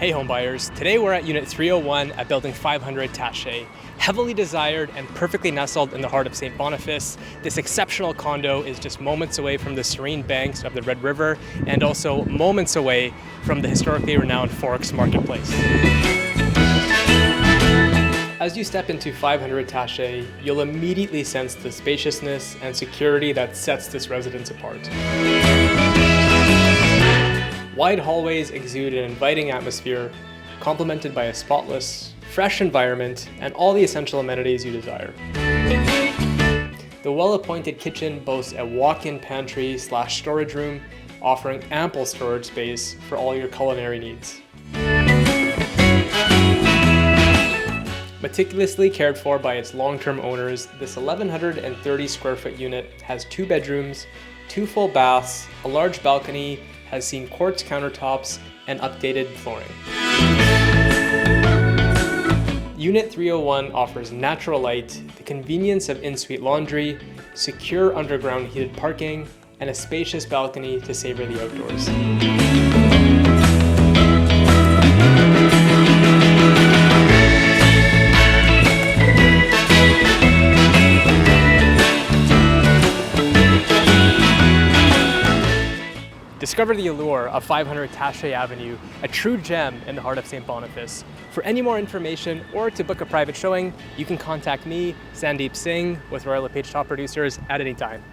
Hey homebuyers, today we're at Unit 301 at Building 500 Tache. Heavily desired and perfectly nestled in the heart of St. Boniface, this exceptional condo is just moments away from the serene banks of the Red River and also moments away from the historically renowned Forks Marketplace. As you step into 500 Tache, you'll immediately sense the spaciousness and security that sets this residence apart. Wide hallways exude an inviting atmosphere, complemented by a spotless, fresh environment and all the essential amenities you desire. The well-appointed kitchen boasts a walk-in pantry / storage room, offering ample storage space for all your culinary needs. Meticulously cared for by its long-term owners, this 1,130 square foot unit has 2 bedrooms, 2 full baths, a large balcony, has seen quartz countertops, and updated flooring. Unit 301 offers natural light, the convenience of in-suite laundry, secure underground heated parking, and a spacious balcony to savor the outdoors. Discover the allure of 500 Tache Avenue, a true gem in the heart of St. Boniface. For any more information or to book a private showing, you can contact me, Sandeep Singh, with Royal LePage Top Producers at any time.